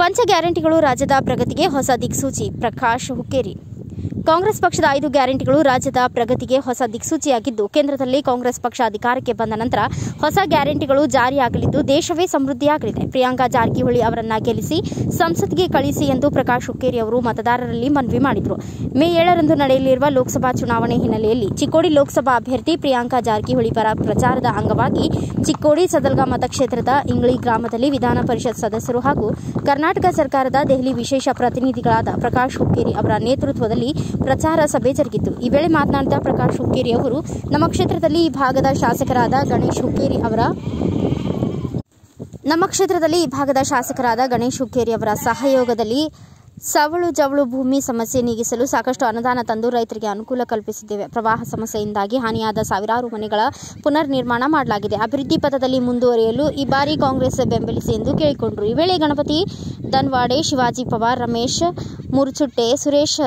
ಪಂಚ ಗ್ಯಾರಂಟಿಗಳು ರಾಜ್ಯದ ಪ್ರಗತಿಗೆ ಹೊಸ ದಿಕ್ಸೂಚಿ. ಪ್ರಕಾಶ್ ಹುಕ್ಕೇರಿ. ಕಾಂಗ್ರೆಸ್ ಪಕ್ಷದ 5 ಗ್ಯಾರಂಟಿಗಳು ರಾಜ್ಯದ ಪ್ರಗತಿಗೆ ಹೊಸ ದಿಕ್ಸೂಚಿಯಾಗಿದ್ದು, ಕೇಂದ್ರದಲ್ಲಿ ಕಾಂಗ್ರೆಸ್ ಪಕ್ಷ ಅಧಿಕಾರಕ್ಕೆ ಬಂದ ನಂತರ ಹೊಸ ಗ್ಯಾರಂಟಿಗಳು ಜಾರಿಯಾಗಲಿದ್ದು, ದೇಶವೇ ಸಮೃದ್ಧಿಯಾಗಲಿದೆ. ಪ್ರಿಯಾಂಕಾ ಜಾರಕಿಹೊಳಿ ಅವರನ್ನ ಗೆಲ್ಲಿಸಿ ಸಂಸತ್ಗೆ ಕಳಿಸಿ ಎಂದು ಪ್ರಕಾಶ್ ಹುಕ್ಕೇರಿ ಅವರು ಮತದಾರರಲ್ಲಿ ಮನವಿ ಮಾಡಿದರು. ಮೇ 7ರಂದು ನಡೆಯಲಿರುವ ಲೋಕಸಭಾ ಚುನಾವಣೆ ಹಿನ್ನೆಲೆಯಲ್ಲಿ ಚಿಕ್ಕೋಡಿ ಲೋಕಸಭಾ ಅಭ್ಯರ್ಥಿ ಪ್ರಿಯಾಂಕಾ ಜಾರಕಿಹೊಳಿ ಪರ ಪ್ರಚಾರದ ಅಂಗವಾಗಿ ಚಿಕ್ಕೋಡಿ ಸದಲ್ಗಾ ಮತಕ್ಷೇತ್ರದ ಇಂಗ್ಳಿ ಗ್ರಾಮದಲ್ಲಿ ವಿಧಾನ ಪರಿಷತ್ ಸದಸ್ಯರು ಹಾಗೂ ಕರ್ನಾಟಕ ಸರ್ಕಾರದ ದೆಹಲಿ ವಿಶೇಷ ಪ್ರತಿನಿಧಿಗಳಾದ ಪ್ರಕಾಶ್ ಹುಕ್ಕೇರಿ ಅವರ ನೇತೃತ್ವದಲ್ಲಿ ಪ್ರಚಾರ ಸಭೆ ಜರುಗಿತು. ಈ ವೇಳೆ ಮಾತನಾಡಿದ ಪ್ರಕಾಶ್ ಹುಕ್ಕೇರಿ ಅವರು, ನಮ್ಮ ಕ್ಷೇತ್ರದಲ್ಲಿ ಈ ಭಾಗದ ಶಾಸಕರಾದ ಗಣೇಶ್ ಹುಕ್ಕೇರಿ ಅವರ ಸಹಯೋಗದಲ್ಲಿ ಸವಳು ಜವಳು ಭೂಮಿ ಸಮಸ್ಯೆ ನೀಗಿಸಲು ಸಾಕಷ್ಟು ಅನುದಾನ ತಂದು ರೈತರಿಗೆ ಅನುಕೂಲ ಕಲ್ಪಿಸಿದ್ದೇವೆ. ಪ್ರವಾಹ ಸಮಸ್ಯೆಯಿಂದಾಗಿ ಹಾನಿಯಾದ ಸಾವಿರಾರು ಮನೆಗಳ ಪುನರ್ ನಿರ್ಮಾಣ ಮಾಡಲಾಗಿದೆ. ಅಭಿವೃದ್ಧಿ ಪಥದಲ್ಲಿ ಮುಂದುವರಿಯಲು ಈ ಬಾರಿ ಕಾಂಗ್ರೆಸ್ ಬೆಂಬಲಿಸಿ ಎಂದು ಕೇಳಿಕೊಂಡರು. ಈ ವೇಳೆ ಗಣಪತಿ ದನ್ವಾಡೆ, ಶಿವಾಜಿ ಪವಾರ್, ರಮೇಶ್ ಮುರ್ಚುಟ್ಟೆ, ಸುರೇಶ್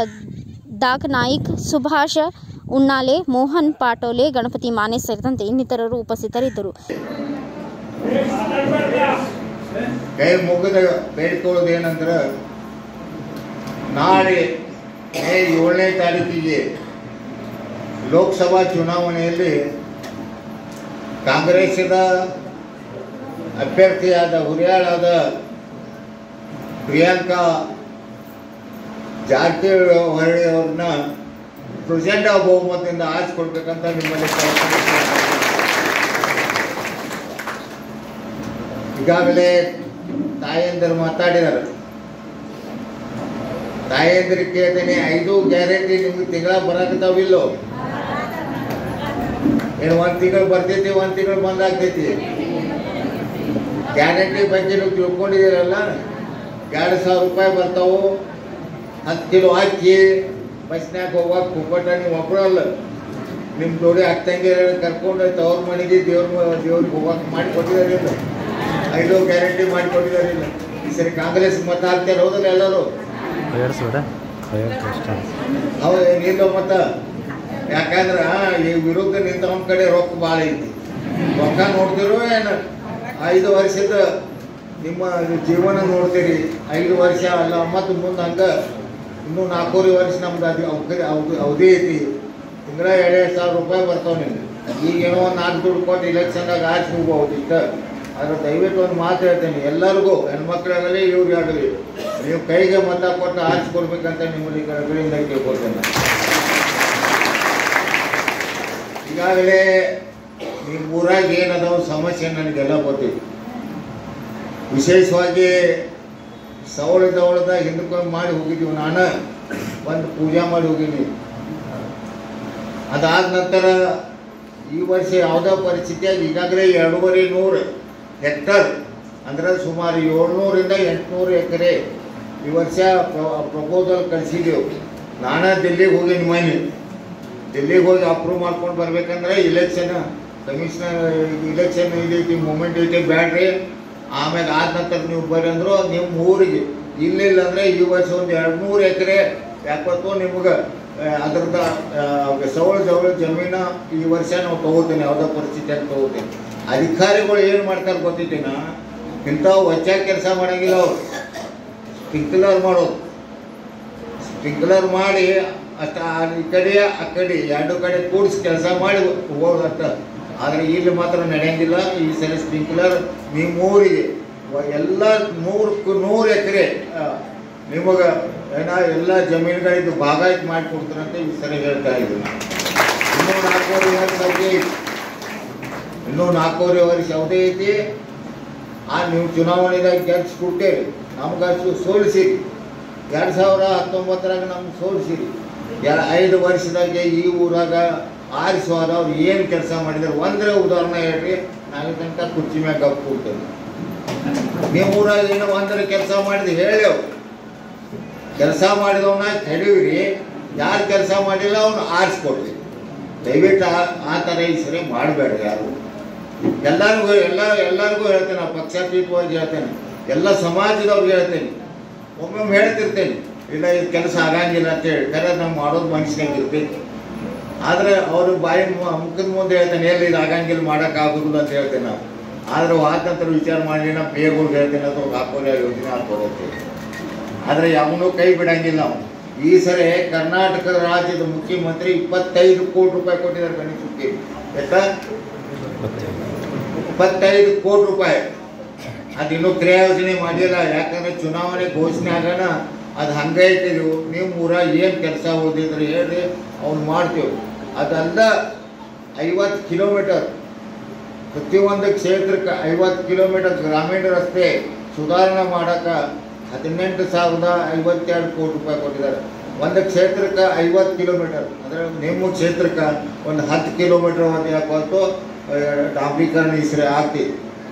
ದಾಗನಾಯ್ಕ್, ಸುಭಾಷ್ ಉಣ್ಣಾಲೆ, ಮೋಹನ್ ಪಾಟೋಲೆ, ಗಣಪತಿ ಮಾನೆ ಸೇರಿದಂತೆ ಇನ್ನಿತರರು ಉಪಸ್ಥಿತರಿದ್ದರು. ಕೈ ಮುಗಿದ ಬೇಡಿಕೊಳ್ಳೋದೇನಂದ್ರೆ, ನಾಳೆ ಮೇ 7ನೇ ತಾರೀಕಿಗೆ ಲೋಕಸಭಾ ಚುನಾವಣೆಯಲ್ಲಿ ಕಾಂಗ್ರೆಸ್ಸಿನ ಅಭ್ಯರ್ಥಿಯಾದ ಹುರಿಯಾಳಾದ ಪ್ರಿಯಾಂಕಾ ಜಾರಕಿಹೊಳಿ ಅವ್ರನ್ನ ಪ್ರಚಂಡ ಬಹುಮತದಿಂದ ಆರಿಸಿಕೊಡ್ಬೇಕಂತ ನಿಮ್ಮಲ್ಲಿ ಈಗಾಗಲೇ ತಾಯಂದಿರು ಮಾತಾಡಿದ್ದಾರೆ. ತಾಯಂದಿರಿಗೆ ಕೇಳ್ತೇನೆ, 5 ಗ್ಯಾರಂಟಿ ನಿಮ್ಗೆ ತಿಂಗಳ ಬರಾಕತ್ತಾವಿಲ್ಲೋ? ಏನು 1 ತಿಂಗಳು ಬರ್ತೈತಿ, 1 ತಿಂಗಳು ಬಂದಾಗ್ತೈತಿ? ಗ್ಯಾರಂಟಿ ಬಗ್ಗೆ ನೀವು ತಿಳ್ಕೊಂಡಿದ್ದೀರಲ್ಲ, 2,000 ರೂಪಾಯಿ ಬರ್ತಾವು, 10 ಕಿಲೋ ಅಕ್ಕಿ, ಬಸ್ನ್ಯಾಗ ಹೋಗುವಾಗ ಕುಪ್ಪಟ. ನೀವು ಒಬ್ಬರಲ್ಲ, ನಿಮ್ಮ ಜೋಡಿ ಅಕ್ಕಂಗೆ ಕರ್ಕೊಂಡು ತವ್ರ ಮನೆಗೆ ದೇವ್ರಿಗೆ ಹೋಗಕ್ಕೆ ಮಾಡಿಕೊಟ್ಟಿದಾರಿಲ್ಲ, 5 ಗ್ಯಾರಂಟಿ ಮಾಡಿಕೊಟ್ಟಿದಾರಿಲ್ಲ. ಈ ಸರಿ ಕಾಂಗ್ರೆಸ್ ಮತ ಹಾಕ್ತಾರೆ, ಹೌದಲ್ಲ ಎಲ್ಲರೂ? ನಿಲ್ಲೋ ಮತ. ಯಾಕಂದ್ರೆ ಈ ವಿರುದ್ಧ ನಿಂತವನ ಕಡೆ ರೊಕ್ಕ ಭಾಳ ಐತಿ. ರೊಕ್ಕ ನೋಡ್ತಿರೋ ಏನು? 5 ವರ್ಷದ ನಿಮ್ಮ ಜೀವನ ನೋಡ್ತೀರಿ. 5 ವರ್ಷ ಅಲ್ಲ, ಮತ್ತು ಮುಂದೆ ಹಂಗೆ ಇನ್ನೂ 4 ವರ್ಷ ನಮ್ದು ಅವಧಿ ಐತಿ. ತಿಂಗಳ 2,000 ರೂಪಾಯಿ ಬರ್ತಾವೆ ನಿಮ್ಗೆ. ಈಗೇನೋ 4 ದುಡ್ಡು ಕೊಟ್ಟು ಇಲೆಕ್ಷನ್ದಾಗ ಆಚೆ ಹೋಗ್ಬೋದು ಇಷ್ಟ. ಆದ್ರೆ ದಯವಿಟ್ಟು ಒಂದು ಮಾತು ಹೇಳ್ತೇನೆ, ಎಲ್ಲರಿಗೂ, ಹೆಣ್ಮಕ್ಳಾಗಲಿ ಇವ್ರಿಗಾಗಲಿ, ನೀವು ಕೈಗೆ ಮತ ಕೊಟ್ಟು ಆರಿಸ್ಕೊಡ್ಬೇಕಂತ ನಿಮ್ಮಲ್ಲಿ ಕಡೆಗಳಿಂದ ಕೇಳ್ಕೊಳ್ತೇನೆ. ಈಗಾಗಲೇ ನಿಮ್ಮ ಊರಾಗ ಏನದಾವ ಸಮಸ್ಯೆ ನನಗೆಲ್ಲ ಗೊತ್ತಿದೆ. ವಿಶೇಷವಾಗಿ ಸವಳದ ಹಿಂದಕ್ಕೆ ಮಾಡಿ ಹೋಗಿದ್ದೀವಿ. ನಾನು ಬಂದು ಪೂಜೆ ಮಾಡಿ ಹೋಗಿದ್ದೀನಿ. ಅದಾದ ನಂತರ ಈ ವರ್ಷ ಯಾವುದೋ ಪರಿಸ್ಥಿತಿಯಾಗಿ ಈಗಾಗಲೇ 2,500 ಹೆಕ್ಟರ್ ಅಂದರೆ ಸುಮಾರು 700ರಿಂದ 800 ಎಕರೆ ಈ ವರ್ಷ ಪ್ರಪೋಸಲ್ ಕಳಿಸಿದ್ದೆವು. ನಾನು ದಿಲ್ಲಿಗೆ ಹೋಗಿನಿ. ದಿಲ್ಲಿಗೆ ಹೋಗಿ ಅಪ್ರೂವ್ ಮಾಡ್ಕೊಂಡು ಬರ್ಬೇಕಂದ್ರೆ ಇಲೆಕ್ಷನ್ ಇದೈತಿ, ಮೂಮೆಂಟ್ ಐತಿ, ಬ್ಯಾಡ್ರಿ. ಆಮೇಲೆ ಆದ ನಂತರ ನೀವು ಬರ್ರಿ ಅಂದರು. ನಿಮ್ಮ ಊರಿಗೆ ಇಲ್ಲಿಲ್ಲ ಅಂದರೆ ಈ ವರ್ಷ ಒಂದು 200 ಎಕರೆ ಯಾಕತ್ತು ನಿಮ್ಗೆ ಅದ್ರದ್ದು ಸವಳು ಜಮೀನು ಈ ವರ್ಷ ನಾವು ತೊಗೋತೀನಿ, ಯಾವುದೋ ಪರಿಸ್ಥಿತಿಯಾಗಿ ತೊಗೋತೀನಿ. ಅಧಿಕಾರಿಗಳು ಏನು ಮಾಡ್ತಾರೆ ಗೊತ್ತಿದ್ದೀನ, ಇಂಥವು ವಚ್ಚ ಕೆಲಸ ಮಾಡೋಂಗಿಲ್ಲ. ಅವರು ಸ್ಪ್ರಿಂಕ್ಲರ್ ಮಾಡೋದು, ಸ್ಪ್ರಿಂಕ್ಲರ್ ಮಾಡಿ ಅಷ್ಟ ಈ ಕಡೆ ಆ ಕಡೆ 2 ಕಡೆ ಕೂಡಿಸಿ ಕೆಲಸ ಮಾಡಿ ಹೋಗೋದಷ್ಟ. ಆದರೆ ಇಲ್ಲಿ ಮಾತ್ರ ನಡೆಯಂಗಿಲ್ಲ. ಈ ಸಲ ಸ್ಪ್ರಿಂಕ್ಲರ್ ನಿಮ್ಮ ಊರಿಗೆ ಎಲ್ಲ 100 ಎಕರೆ ನಿಮಗೆ ಎಲ್ಲ ಜಮೀನುಗಳಿದ್ದು ಭಾಗಾಯಿತು ಮಾಡಿಕೊಡ್ತಾರಂತೆ ಈ ಸರಿ ಹೇಳ್ತಾ ಇದ್ದೀನಿ. ಇನ್ನೂ 4.5 ವರ್ಷ ಇನ್ನೂ 4.5 ವರ್ಷ ಯಾವುದೇ ಐತಿ. ನೀವು ಚುನಾವಣೆದಾಗ ಗೆಲ್ಸ್ಕೊಟ್ಟೇರಿ, ನಮ್ಗೆ ಸೋಲಿಸಿರಿ. 2019ರಾಗ ನಮ್ಗೆ ಸೋಲಿಸಿರಿ. 5 ವರ್ಷದಾಗೆ ಈ ಊರಾಗ ಆರಿಸುವಾಗ ಅವ್ರು ಏನು ಕೆಲಸ ಮಾಡಿದಾರೆ ಒಂದ್ರೆ ಉದಾಹರಣೆ ಹೇಳ್ರಿ. ನಾನು ತನಕ ಕುರ್ಚಿ ಮ್ಯಾಗ ಗಪ್ ಕೊಡ್ತೇನೆ. ನೀವು ಊರಾಗ ಏನೋ ಒಂದ್ರೆ ಕೆಲಸ ಮಾಡಿದ್ರೆ ಹೇಳಿ, ಅವ್ರು ಕೆಲಸ ಮಾಡಿದವನ್ನ ತಡೀರಿ, ಯಾರು ಕೆಲಸ ಮಾಡಿಲ್ಲ ಅವನು ಆರಿಸ್ಕೊಡ್ರಿ. ದಯವಿಟ್ಟು ಆ ಥರ ಈ ಸರಿ ಮಾಡಬೇಡ್ರಿ ಯಾರು. ಎಲ್ಲರಿಗೂ ಹೇಳ್ತೇನೆ, ಪಕ್ಷಾತೀತವಾಗಿ ಹೇಳ್ತೇನೆ, ಎಲ್ಲ ಸಮಾಜದವ್ರಿಗೆ ಹೇಳ್ತೇನೆ. ಒಮ್ಮೊಮ್ಮೆ ಹೇಳ್ತಿರ್ತೇನೆ, ಇಲ್ಲ ಇದು ಕೆಲಸ ಆಗಂಗಿಲ್ಲ ಅಂತೇಳಿ. ಕರೆ ನಾವು ಮಾಡೋದು ಮನುಷ್ಯನಾಗ ಇರ್ತೈತಿ. ಆದರೆ ಅವರು ಬಾಯಿ ಮುಖದ ಮುಂದೆ ಹೇಳ್ತೇನೆ, ಎಲ್ಲಿ ಇದು ಆಗಂಗಿಲ್ಲ, ಮಾಡೋಕ್ಕಾಗೋದಿಲ್ಲ ಅಂತ ಹೇಳ್ತೇನೆ ನಾವು. ಆದರೆ ವಾತಂತ್ರ ವಿಚಾರ ಮಾಡಿ ನಮ್ಮ ಪೇಗಳಿಗೆ ಹೇಳ್ತೇನೆ, ಅಥವಾ ಹಾಕೋಲ್ಲ ಯೋಜನೆ ಹಾಕೋದಂತೇಳಿ. ಆದರೆ ಯಾವನೂ ಕೈ ಬಿಡಂಗಿಲ್ಲ ನಾವು. ಈ ಸರಿ ಕರ್ನಾಟಕ ರಾಜ್ಯದ ಮುಖ್ಯಮಂತ್ರಿ 25 ಕೋಟಿ ರೂಪಾಯಿ ಕೊಟ್ಟಿದ್ದಾರೆ ಗಣೇಶ ಹುಕ್ಕೇರಿ. ಎಷ್ಟ? 25 ಕೋಟಿ ರೂಪಾಯಿ. ಅದಿನ್ನೂ ಕ್ರಿಯಾ ಯೋಜನೆ ಮಾಡಿಲ್ಲ, ಯಾಕಂದ್ರೆ ಚುನಾವಣೆ ಘೋಷಣೆ ಆಗೋಣ ಅದು ಹಂಗೆ ಐತಿರಿ. ನೀವು ಊರಾಗ ಏನು ಕೆಲಸ ಓದಿದ್ರಿ ಹೇಳ್ರಿ, ಅವ್ನು ಮಾಡ್ತೀವಿ. ಅದಲ್ಲ 50 ಕಿಲೋಮೀಟರ್ ಪ್ರತಿಯೊಂದು ಕ್ಷೇತ್ರಕ್ಕೆ 50 ಕಿಲೋಮೀಟರ್ ಗ್ರಾಮೀಣ ರಸ್ತೆ ಸುಧಾರಣೆ ಮಾಡೋಕ್ಕೆ 18,052 ಕೋಟಿ ರೂಪಾಯಿ ಕೊಟ್ಟಿದ್ದಾರೆ. ಒಂದು ಕ್ಷೇತ್ರಕ್ಕೆ 50 ಕಿಲೋಮೀಟರ್ ಅಂದರೆ ನಿಮ್ಮ ಕ್ಷೇತ್ರಕ್ಕೆ ಒಂದು 10 ಕಿಲೋಮೀಟರ್ ಒಂದು ಯಾಕೊಟ್ಟು ಡಾಂಬರೀಕರಣ ಈ ಸರಿ ಆಗ್ತಿ.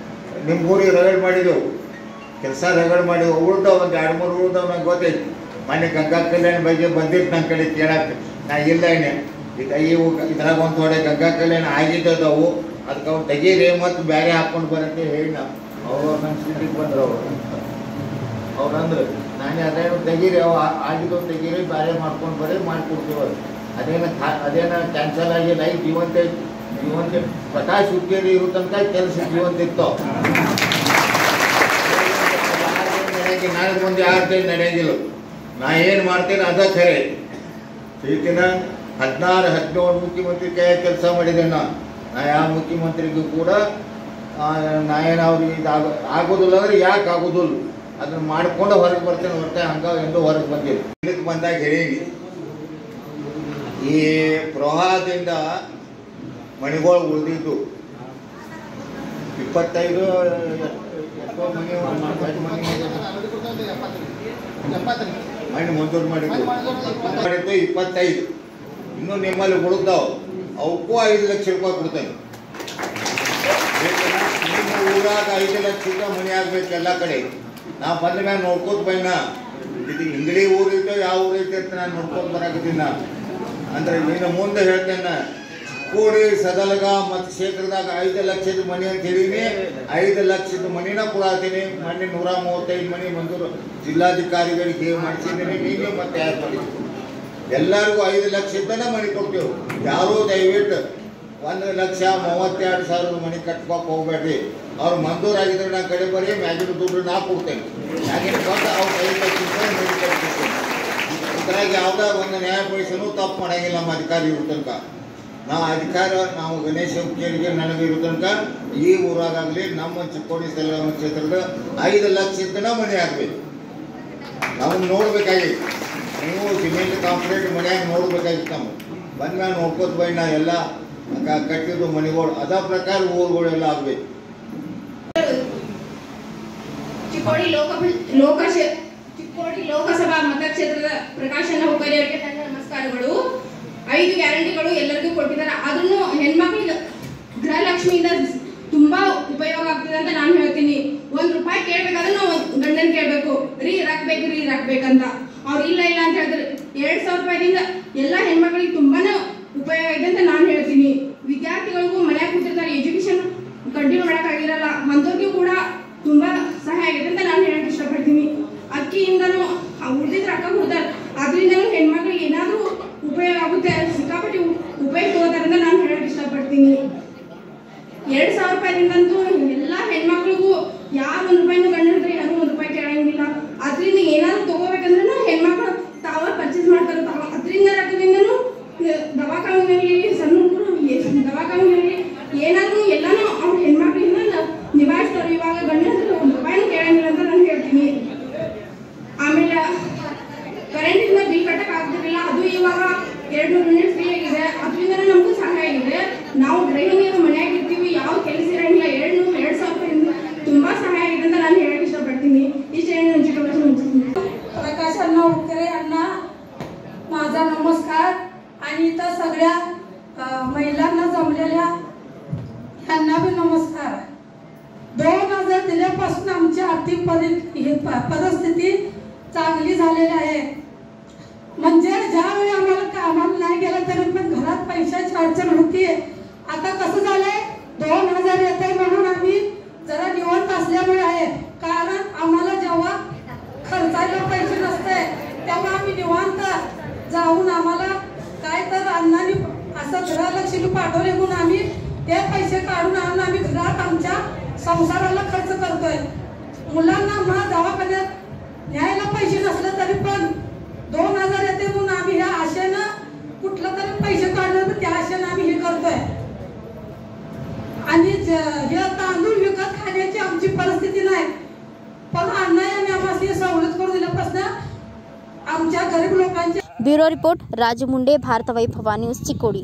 ನಿಮ್ಮ ಊರಿಗೆ ರಗಡ್ ಮಾಡಿದೆವು, ಕೆಲಸ ರಗಡ್ ಮಾಡಿದೆವು. ಉಳ್ದವು ಒಂದು 2-3 ಉಳ್ದವು ನಂಗೆ ಗೊತ್ತೈತಿ. ಮೊನ್ನೆ ಗಂಗಾ ಕಲ್ಯಾಣ ಬಗ್ಗೆ ಬಂದಿತ್ತು ನನ್ನ ಕಡೆ ಕೇಳಕ್ಕೆ. ನಾ ಇಲ್ಲ ಇವು ಇದ್ರಾಗ ಒಂದು ಥೋಡೆ ಗಂಗಾ ಕಲ್ಯಾಣ ಆಗಿದ್ದವು, ಅದಕ್ಕೆ ಅವ್ನು ತೆಗೀರಿ ಮತ್ತು ಬೇರೆ ಹಾಕ್ಕೊಂಡು ಬರಂತೆ ಹೇಳಿ ನಾವು ಅವ್ರು ನನ್ನ ಸೀಟಿಗೆ ಬಂದರು. ಅವ್ರು ಅಂದ್ರೆ ನಾನೇ ಅದೇನು ತೆಗೀರಿ, ಅವು ಆಗಿದ್ದು ತೆಗೀರಿ, ಬೇರೆ ಮಾಡ್ಕೊಂಡು ಬರೀ ಮಾಡಿಕೊಡ್ತೀವಿ. ಅದೇನು ಕ್ಯಾನ್ಸಲ್ ಆಗಿಲ್ಲ. ಈಗ ಜೀವಂತ ಪ್ರಕಾಶ್ ಹುಕ್ಕೇರಿ ಇರೋ ತನಕ ಕೆಲಸ ಜೀವಂತ ಇತ್ತು. ನಾಳೆ ಮುಂದೆ ಯಾರು ನಡೆಯಂಗಿಲ್ಲ. ನಾ ಏನು ಮಾಡ್ತೀನಿ ಅದ ಖರೆ. ಈಗಿನ 16-17 ಮುಖ್ಯಮಂತ್ರಿ ಕೈ ಕೆಲಸ ಮಾಡಿದ್ದೇನೆ ನಾ ಯಾವ ಮುಖ್ಯಮಂತ್ರಿಗೂ ಕೂಡ ನಾ ಏನು ಅವ್ರಿಗೆ ಆಗೋದಿಲ್ಲ ಅಂದ್ರೆ ಯಾಕೆ ಆಗೋದಿಲ್ಲ ಅದನ್ನು ಮಾಡ್ಕೊಂಡು ಹೊರಗೆ ಬರ್ತೇನೆ ಹೊರತೆ. ಹಂಗ ಎಂದು ಹೊರಗೆ ಬಂದಿಲ್ಲ. ಇದಕ್ಕೆ ಬಂದಾಗ ಹೇಳೀನಿ, ಈ ಪ್ರವಾಹದಿಂದ ಮನೆಗಳು ಉಳಿದಿದ್ದು 25 ಮನೆ ಮಂಜೂರು ಮಾಡಿದ್ದು 25. ಇನ್ನೂ ನಿಮ್ಮಲ್ಲಿ ಉಳಿದಾವು, ಅವಕ್ಕೂ 5 ಲಕ್ಷ ರೂಪಾಯಿ ಕೊಡ್ತೇನೆ. ನಿಮ್ಮ ಊರಾಗ 5 ಲಕ್ಷದ ಮನೆ ಆಗ್ಬೇಕು ಎಲ್ಲ ಕಡೆ. ನಾ ಬಂದ ಮ್ಯಾಗ ನೋಡ್ಕೋತ ಬೈನ ಇದು ಇಂಗ್ಲಿ ಊರಿದ್ದೋ ಯಾವ ಊರೈತೆ ಅಂತ ನಾನು ನೋಡ್ಕೋತ ಬರಾಕತ್ತೀನಿ. ಅಂದ್ರೆ ನೀನು ಮುಂದೆ ಹೇಳ್ತೇನೆ, ಚಿಕ್ಕೋಡಿ ಸದಲಗ ಮತ್ತು ಕ್ಷೇತ್ರದಾಗ 5 ಲಕ್ಷದ ಮನೆ ಅಂತ ಹೇಳೀನಿ. 5 ಲಕ್ಷದ ಮನಿನ ಕೊಡಾತೀನಿ. ಮೊನ್ನೆ 135 ಮನೆ ಮಂಜೂರು ಜಿಲ್ಲಾಧಿಕಾರಿಗಳಿಗೆ ಮಾಡಿಸಿದ್ದೀನಿ. ನೀನು ಮತ್ತೆ ಯಾರು ಮಾಡಿದ್ದೀವಿ? ಎಲ್ಲರಿಗೂ 5 ಲಕ್ಷದನ ಮನೆ ಕೊಡ್ತೇವೆ. ಯಾರೂ ದಯವಿಟ್ಟು 1,32,000 ಮನೆ ಕಟ್ಕೋಕೆ ಹೋಗ್ಬೇಡ್ರಿ. ಅವ್ರು ಮಂಜೂರಾಗಿದ್ರೆ ನನ್ನ ಕಡೆ ಬರೀ ಮ್ಯಾಗಿನ ದುಡ್ಡು ನಾ ಕೊಡ್ತೇನೆ. ಮ್ಯಾಗಿನ ಬಂದು ಅವ್ರು 5 ಲಕ್ಷ ರೂಪಾಯಿ ಮನೆ ಕಟ್ಕೊಡ್ತೇನೆ. ಇದ್ರಾಗ ಯಾವುದೇ ಒಂದು ನ್ಯಾಯ ಪಡಿಸಲು ತಪ್ಪು ಮಾಡೋಂಗಿಲ್ಲ ನಮ್ಮ ಅಧಿಕಾರಿ ಇರೋ ತನಕ. ನಾವು ಗಣೇಶ ಹುಕ್ಕೇರಿಗೆ ನನಗೆ ಇರೋ ತನಕ ಈ ಊರಾಗಲಿ ನಮ್ಮ ಚಿಕ್ಕೋಡಿ ಸಲಗಾಮ ಕ್ಷೇತ್ರದ 5 ಲಕ್ಷದ ಮನೆ ಆಗಬೇಕು. ನಾವು ನೋಡ್ಬೇಕಾಗಿತ್ತು. ನೀವು ಸಿಮೆಂಟ್ ಕಾಂಕ್ರೀಟ್ ಮನೆಯಾಗ ನೋಡ್ಬೇಕಾಗಿತ್ತು. ನಾವು ಬಂದ್ಮ್ಯಾಗ ನೋಡ್ಕೋತ ಬೈ ನಾ ಎಲ್ಲ ಕಟ್ಟಿದ್ದು ಮನೆಗಳು ಅದ ಪ್ರಕಾರ ಊರುಗಳೆಲ್ಲ ಆಗ್ಬೇಕು. ಚಿಕ್ಕೋಡಿ ಲೋಕಸಭಾ ಮತಕ್ಷೇತ್ರದ ಪ್ರಕಾಶ್ ಹುಕ್ಕೇರಿ ಅವರಿಗೆ ನನ್ನ ನಮಸ್ಕಾರಗಳು. 5 ಗ್ಯಾರಂಟಿಗಳು ಎಲ್ಲರಿಗೂ ಕೊಟ್ಟಿದ್ದಾರೆ. ಆದ್ರೂ ಹೆಣ್ಮಕ್ಳಿಗೆ ಗೃಹಲಕ್ಷ್ಮಿಯಿಂದ ತುಂಬಾ ಉಪಯೋಗ ಆಗ್ತದೆ ಅಂತ ನಾನು ಹೇಳ್ತೀನಿ. 1 ರೂಪಾಯಿ ಕೇಳ್ಬೇಕಾದ್ರೆ ನಾವು ಗಂಡನ್ ಕೇಳ್ಬೇಕು, ರೀ ರಾಕ್ಬೇಕಂತ. ಅವ್ರು ಇಲ್ಲ ಅಂತ ಹೇಳಿದ್ರೆ 2,000 ರೂಪಾಯಿದಿಂದ ಎಲ್ಲ ಹೆಣ್ಮಕ್ಳಿಗೆ ತುಂಬಾನೇ ಉಪಯೋಗ ಇದೆ ಅಂತ ನಾನು ಹೇಳ್ತೀನಿ. ವಿದ್ಯಾರ್ಥಿಗಳಿಗೂ ಮನೆಯಾಗ ಕೂತಿರ್ತಾರೆ, ಎಜುಕೇಶನ್ ಕಂಟಿನ್ಯೂ ಮಾಡೋಕ್ಕಾಗಿರಲ್ಲ, ಅಂಥವ್ರಿಗೂ ಕೂಡ ತುಂಬಾ ಸಹಾಯ ಆಗಿದೆ ಅಂತ ನಾನು ಹೇಳಕ್ ಇಷ್ಟಪಡ್ತೀನಿ. ಅಕ್ಕಿಯಿಂದನೂ ಉಳಿದಿದ್ದು ರೊಕ್ಕ ಕೊಡ್ತಾರೆ, ಅದರಿಂದನೂ ಹೆಣ್ಮಕ್ಳಿಗೆ ಏನಾದರೂ ಉಪಯೋಗ ಆಗುತ್ತೆ, ಸಿಕ್ಕಾಪಟ್ಟಿ ಉಪಯೋಗ ತಗೋತಾರೆ ಅಂತ ನಾನು ಹೇಳಕ್ ಇಷ್ಟಪಡ್ತೀನಿ. 2,000 ರೂಪಾಯಿದಿಂದಂತೂ ಎಲ್ಲ ಹೆಣ್ಮಕ್ಳಿಗೂ ಯಾರು 1 ರೂಪಾಯಿನೂ ಗಂಡಿದ್ರೆ ಯಾರು 1 ರೂಪಾಯಿ ಕೇಳಂಗಿಲ್ಲ. ಅದರಿಂದ ಏನಾದ್ರು ತಗೋಬೇಕಂದ್ರೂ ಹೆಣ್ಮಕ್ಳು ತಾವ ಪರ್ಚೇಸ್ ಮಾಡ್ತಾರೆ. ಅದರಿಂದ ರೊಕ್ಕದಿಂದನೂ ದವಾಖಾನೆಯಲ್ಲಿ ಸಣ್ಣ ಹುಡುಗರು ದವಾಖಾನೆಯಲ್ಲಿ ಏನಾದರೂ ಎಲ್ಲಾನು ಅವ್ರ ಹೆಣ್ಮಕ್ಳಿಂದ ನಿಭಾಯಿಸ್ತಾರೆ. ಇವಾಗ ಗಂಡಂದ್ರೆ 1 ರೂಪಾಯಿನೂ ಕೇಳಂಗಿಲ್ಲ ಅಂತ ನಾನು ಹೇಳ್ತೀನಿ. ಆಮೇಲೆ ಕರೆಂಟಿಂದ ಬಿಲ್ ಕಟ್ಟಕ್ ಆಗ್ತಿರಲಿಲ್ಲ, ಅದು ಇವಾಗ 200 ಯೂನಿಟ್ ಫ್ರೀ ಆಗಿದೆ. ಅದರಿಂದ ನಮಗೂ ಸಹಾಯ ಆಗಿದೆ. ನಾವು ಗೃಹಿಣಿಯರು ಮನೆಯಾಗಿರ್ತೀವಿ, ಯಾವ ಕೆಲಸ ಇರಂಗಿಲ್ಲ. 2,000 ರೂಪಾಯಿಂದ ತುಂಬಾ ಸಹಾಯ ಆಗಿದೆ ಅಂತ ನಾನು ಹೇಳಕ್ इष्टपडತೀನಿ. इष्ट प्रकाश अण्णा हुक्केरी यांना माझा नमस्कार. आणि इथं सगळ्या महिलांना जमलेल्या यांना भी नमस्कार. 2000 दिल्यापासून आमची आर्थिक परिस्थिती चांगली झालेली आहे. म्हणजे ज्यावेळी आम्हाला कामाला नाही गेलं तरी पण घरात पैशाची अडचण होती. आता कसं झालंय, 2000 येते म्हणून आम्ही जरा निवांत असल्यामुळे आहे. कारण आम्हाला जेव्हा खर्चायला पैसे नसते तेव्हा आम्ही निवांत जाऊन आम्हाला काय तर अण्णांनी असं गृहलक्ष्मी पाठवले म्हणून आम्ही ते पैसे काढून आणून आम्ही घरात आमच्या संसाराला खर्च करतोय. मुलांना दवाखान्यात न्यायला पैसे नसले तरी पण 2000 येते म्हणून आम्ही ह्या आशेनं कुठलं तरी पैसे काढलं त्या आशेनं आम्ही हे करतोय. आणि हे तांदूळ विकत खाण्याची आमची परिस्थिती नाही, पण अण्णा यांनी आम्हाला सवलत करून दिल्यापासून आमच्या गरीब लोकांची. Bureau report Raju Munde, Bharatvaibhav news, Chikodi.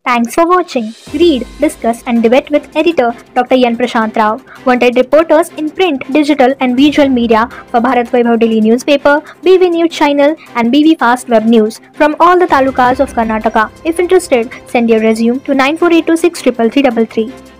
Thanks for watching. Read, discuss and debate with editor Dr. Yan Prashant Rao. Wanted reporters in print, digital and visual media for Bharat Vaibhav Daily Newspaper, BV News Channel and BV Fast Web News from all the talukas of Karnataka. If interested, send your resume to 9482633333.